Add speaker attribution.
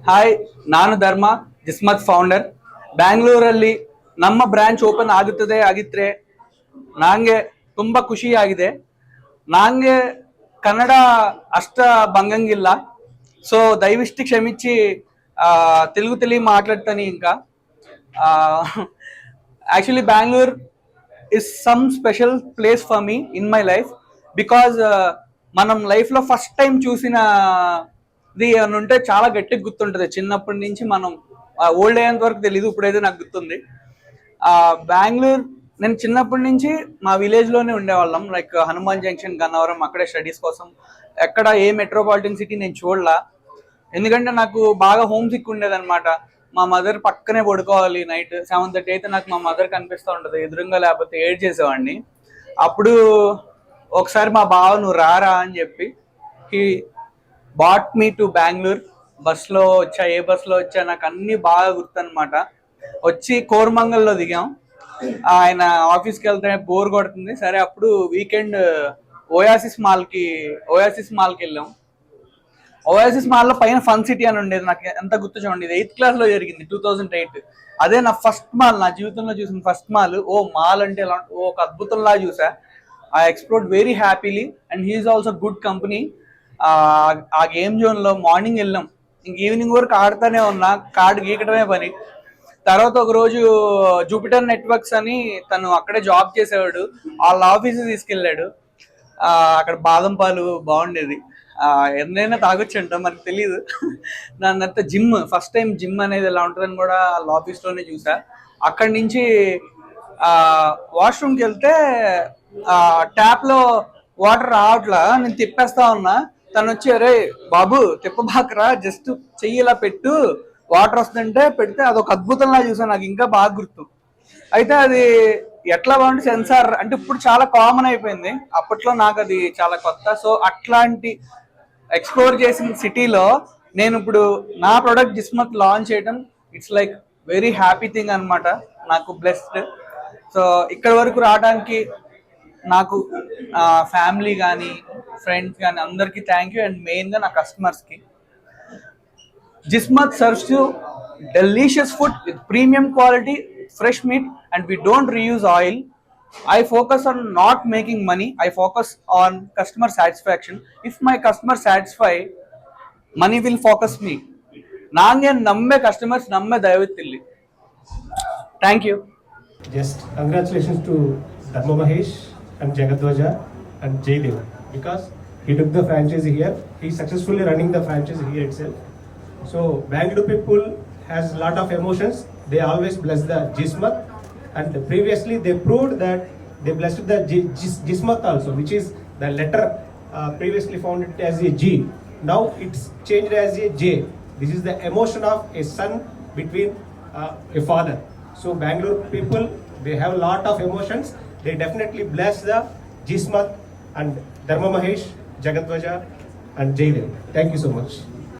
Speaker 1: Hi, ನಾನು ಧರ್ಮ, ಜಿಸ್ಮತ್ founder. ಬ್ಯಾಂಗ್ಳೂರಲ್ಲಿ ನಮ್ಮ ಬ್ರಾಂಚ್ ಓಪನ್ ಆಗಿದ್ರೆ ನಂಗೆ ತುಂಬಾ ಖುಷಿಯಾಗಿದೆ. ನಂಗೆ ಕನ್ನಡ ಅಷ್ಟ ಬಂಗಂಗಿಲ್ಲ, సో దయవిష్టి క్షమించి తెలుగు మాట్లాడతాను. ఇంకా actually Bengaluru is some special place for me in my life, because మనం లైఫ్లో ఫస్ట్ టైం చూసిన ఇది అని ఉంటే చాలా గట్టిగా గుర్తుంటుంది. చిన్నప్పటి నుంచి మనం ఓల్డ్ అయ్యేంత వరకు తెలీదు, ఇప్పుడైతే నాకు గుర్తుంది. బెంగళూరు నేను చిన్నప్పటి నుంచి మా విలేజ్లోనే ఉండేవాళ్ళం, లైక్ హనుమాన్ జంక్షన్, గన్నవరం, అక్కడే స్టడీస్ కోసం. ఎక్కడ ఏ మెట్రోపాలిటన్ సిటీ నేను చూడలా, ఎందుకంటే నాకు బాగా హోమ్ సిక్ ఉండేదన్నమాట. మా మదర్ పక్కనే పడుకోవాలి, నైట్ 7:30 అయితే నాకు మా మదర్ కనిపిస్తూ ఉంటుంది ఎదురుగా, లేకపోతే ఏడ్ చేసేవాడిని. అప్పుడు ఒకసారి మా బావ నువ్వు రారా అని చెప్పి he bought me to Bengaluru. బస్లో వచ్చా, ఏ బస్లో వచ్చా నాకు అన్నీ బాగా గుర్తనమాట. వచ్చి కోరమంగల్లో దిగాం. ఆయన ఆఫీస్కి వెళ్తే బోర్ కొడుతుంది, సరే అప్పుడు వీకెండ్ ఓయాసిస్ మాల్కి వెళ్ళాం. ఓయాసిస్ మాల్లో పైన ఫన్ సిటీ అని ఉండేది, నాకు ఎంత గుర్తు చూడండి. ఇది 8th క్లాస్లో జరిగింది, 2008. అదే నా ఫస్ట్ మాల్, నా జీవితంలో చూసిన ఫస్ట్ మాల్. మాల్ అంటే ఎలా ఒక అద్భుతంలా చూసా. I explored very happily and he is also good company. ఆ గేమ్ జోన్లో మార్నింగ్ వెళ్ళాం, ఇంక ఈవినింగ్ వరకు ఆడుతూనే ఉన్నా, కార్డు గీకటమే పని. తర్వాత ఒక రోజు జూపిటర్ నెట్వర్క్స్ అని తను అక్కడే జాబ్ చేసేవాడు, వాళ్ళ ఆఫీస్ తీసుకెళ్ళాడు. అక్కడ బాదం పాలు బాగుండేది, ఎన్నైనా తాగొచ్చు అంట, మనకు తెలియదు. దాని తర్వాత జిమ్, ఫస్ట్ టైం జిమ్ అనేది ఎలా ఉంటుందని కూడా వాళ్ళ ఆఫీస్లోనే చూసా. అక్కడి నుంచి వాష్రూమ్కి వెళ్తే ట్యాప్లో వాటర్ రావట్లా, నేను తిప్పేస్తా ఉన్నా. తను వచ్చి అరే బాబు తిప్పబాకరా, జస్ట్ చెయ్యి ఇలా పెట్టు, వాటర్ వస్తుంటే పెడితే అదొక అద్భుతంలా చూసాను. నాకు ఇంకా బాగా గుర్తు. అయితే అది ఎట్లా బాగుంటే సెన్సార్ అంటే ఇప్పుడు చాలా కామన్ అయిపోయింది, అప్పట్లో నాకు అది చాలా కొత్త. సో అట్లాంటి ఎక్స్ప్లోర్ చేసిన సిటీలో నేను ఇప్పుడు నా ప్రోడక్ట్ జిస్మత్ లాంచ్ చేయడం, it's like very happy thing అనమాట. నాకు బ్లెస్డ్. సో ఇక్కడ వరకు రావడానికి నాకు ఫ్యామిలీ కానీ ఫ్రెండ్స్ కానీ అందరికీ థ్యాంక్ యూ, అండ్ మెయిన్గా నా కస్టమర్స్కి. Jismat serves you delicious food with premium quality, fresh meat, and we don't reuse oil. I focus on not making money. I focus on customer satisfaction. If my customer satisfy, money will focus me. Nange namme customers namme dayavattilli. Thank you.
Speaker 2: Just congratulations to Dharma Mahesh and Jagadwaja and Jaydev, because he took the franchise here. He is successfully running the franchise here itself. So Bangalore people has a lot of emotions. They always bless the Jismat, and previously they proved that they blessed the Jismat also, which is the letter previously found it as a G. Now it's changed as a J. This is the emotion of a son between a father. So Bangalore people, they have a lot of emotions. They definitely bless the Jismat and Dharma Mahesh, Jagadwaja and Jaydev. Thank you so much.